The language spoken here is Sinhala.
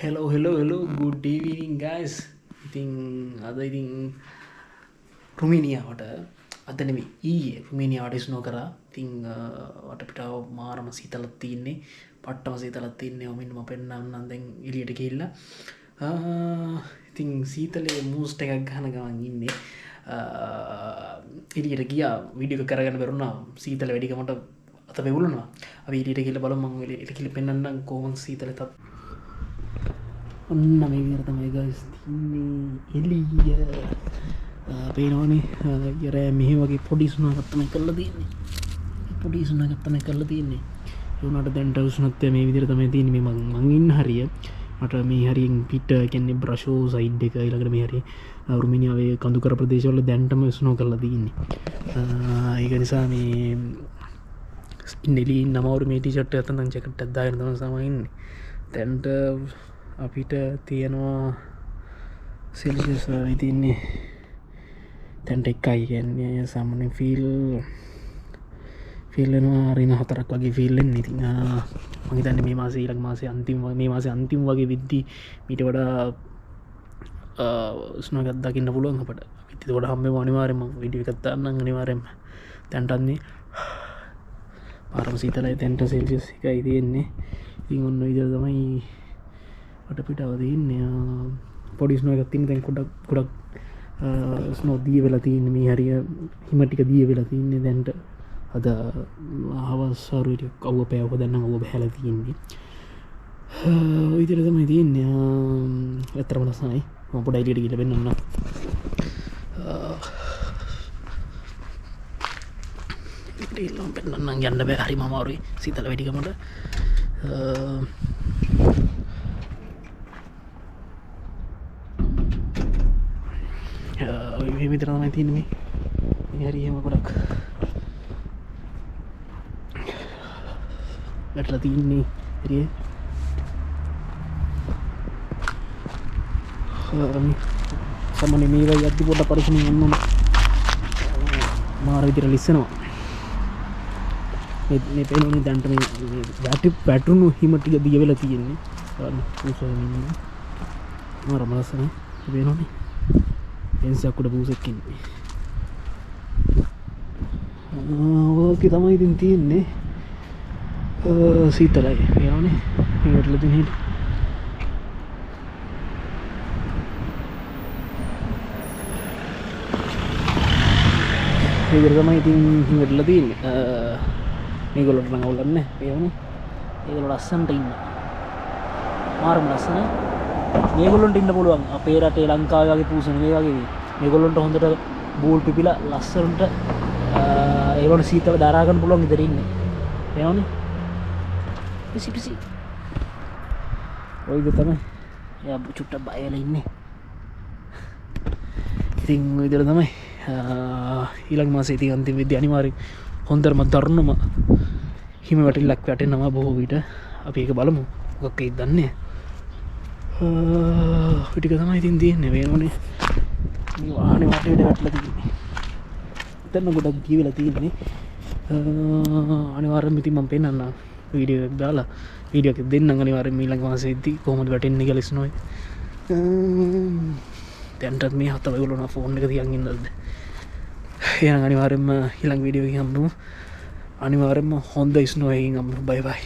Hello, good evening guys. ඉතින් අද ඉතින් රුමේනියාවට අද නෙමෙයි ඊයේ රුමේනියාවට ස්නෝ කරා. ඉතින් වටපිටාව මාරම සීතලක් තියෙන්නේ. පට්ටම සීතලක් තියෙන්නේ. ඔමින් මම පෙන්නන්නම් දැන් එළියට ගිහිල්ලා. ඉතින් සීතලේ මූස්ට් එකක් ගන්න ගමන් ඉන්නේ. එළියට ගියා වීඩියෝ එක කරගන්න බැරුණා. සීතල වැඩිකමට අත වෙවුලනවා. අපි එළියට ගිහලා බලමු මම එළියට ගිහලා පෙන්නන්නම් කොහොමද සීතලේ තත් ඔන්න මේ විදිහට තමයි guys තින්නේ එළිය. පේනවනේ යර මෙහි වගේ පොඩි සුණාවක් තමයි කරලා තියෙන්නේ. පොඩි සුණාවක් තමයි කරලා තියෙන්නේ. ඒ උනාට දැන් උෂ්ණත්වය මේ විදිහට තමයි තියෙන්නේ. මේ මං ඉන්න හරිය මට මේ හරියෙන් පිට කියන්නේ බ්‍රෂෝ සයිඩ් එක ඊළඟට මේ හරිය රුමේනියාවේ කඳුකර ප්‍රදේශවල දැන්ටම ස්නෝ කරලා තියෙන්නේ. ඒක නිසා මේ ඉන්නලි නමවරු මේ ටී-ෂර්ට් එකත් නැත්නම් ජැකට් එකක් දාගෙන තමයි ඉන්නේ. දැන්ට අපිට තියෙනවා සෙල්සියස් ඉතින්නේ තැන්ට එකයි කියන්නේ සාමාන්‍ය ෆිල්ලෙනවා රින 4ක් වගේ ෆිල්ලෙන් ඉතින් මම හිතන්නේ මේ මාසේ ඊළඟ මාසේ අන්තිම වගේ විද්දි මීට වඩා ස්නෝ එකක් දකින්න පුළුවන් අපට. අපිත් ඒකට හම්බෙමු අනිවාර්යෙන්ම වීඩියෝ එකක් දාන්නම් අනිවාර්යෙන්ම. තැන්ටන්නේ පාරම සීතලයි තැන්ට සෙල්සියස් එකයි තියෙන්නේ. ඉතින් ඔන්න විදිහට තමයි වටපිටාව තියෙන්නේ. පොඩි ස්නෝ එකක් තියෙන දැන් ගොඩක් ස්නෝ දිය වෙලා තියෙන්නේ. මේ හරිය හිම ටික දිය වෙලා තියෙන්නේ දැන්ට. අද හවස් ආරුවට කවුව පෑවක දැන් නම් ඔබ බහැලා තියෙන්නේ. ඔය විදිහට තමයි තියෙන්නේ. ඇත්තටම ලස්සනයි. මම පොඩ්ඩක් එළියට ගිහලා පෙන්නන්නම්. ඉතින් පෙන්නන්නම් යන්න බෑ හරිම අමාරුයි සීතල වැඩිකමට. මේ විතර තමයි තියෙන්නේ මේ හරි එහෙම ගොඩක් වැටලා තියෙන්නේ හරිය සාමාන්‍ය මේ වගේ අද්දි පොඩ්ඩක් පරිස්සමින් යන්න ඕන. මාර විදිහට ලිස්සනවා මේ පේනෝනේ දැන්ට මේ වැටුණු හිම ටික දිය වෙලා තියෙන්නේ. මාරම ලස්සනයි පේනෝනේ. එන්සක් උඩ බූසෙක් ඉන්නේ. ඕකේ තමයි ඉතින් තියෙන්නේ. සීතලයි පේනවනේ මේ වැටලා තියෙන හැටි. මේක තමයි ඉතින් වැටලා තියෙන්නේ. මේගොල්ලන්ට නම් අවුලක් නැහැ පේනවනේ. ඒගොල්ලෝ ලස්සනට ඉන්න. මාරම ලස්සනයි. මේගොල්ලොන්ට ඉන්න පුළුවන්. අපේ රටේ ලංකාවේ වගේ පූසන මේ වගේ මේගොල්ලොන්ට හොඳට බූල් පිපිලා ලස්සනට ඒවන සීතල දරා ගන්න පුළුවන් ඉතින් ඉන්නේ. පේනවනේ? පිසි. ඔයද තමයි. එයා චුට්ටක් බය වෙලා ඉන්නේ. ඉතින් ඔය විදිහට තමයි ඊළඟ මාසේ ඉතින් අන්තිම විදිහ අනිවාර්යෙන් හොඳටම දරුණුම හිම වැටිල්ලක් වැටෙනවා බොහෝ විට. අපි ඒක බලමු. මොකක් වෙයිද දන්නේ නැහැ. ටික තමයි ඉතින් තියෙන්නේ වේනෝනේ. මේ වාහනේ වටේට වැටලා තියෙන්නේ. එතන ගොඩක් දිය වෙලා තියෙන්නේ. අනිවාර්යෙන්ම ඉතින් මම පෙන්නන්නම් වීඩියෝ එකක් දාලා වීඩියෝ එකක් දෙන්නම් අනිවාර්යෙන්ම ඊළඟ මාසෙදී කොහොමද වැටෙන්නේ කියලා ස්නෝ එක. දැන්ටත් මේ හත වේගොල්ලෝ නා ෆෝන් එක තියන් ඉන්නද. එහෙනම් අනිවාර්යෙන්ම ඊළඟ වීඩියෝ එකකින් හම්බෙමු. අනිවාර්යෙන්ම හොඳ ස්නෝ එකකින් හම්බෙමු. බයි බයි.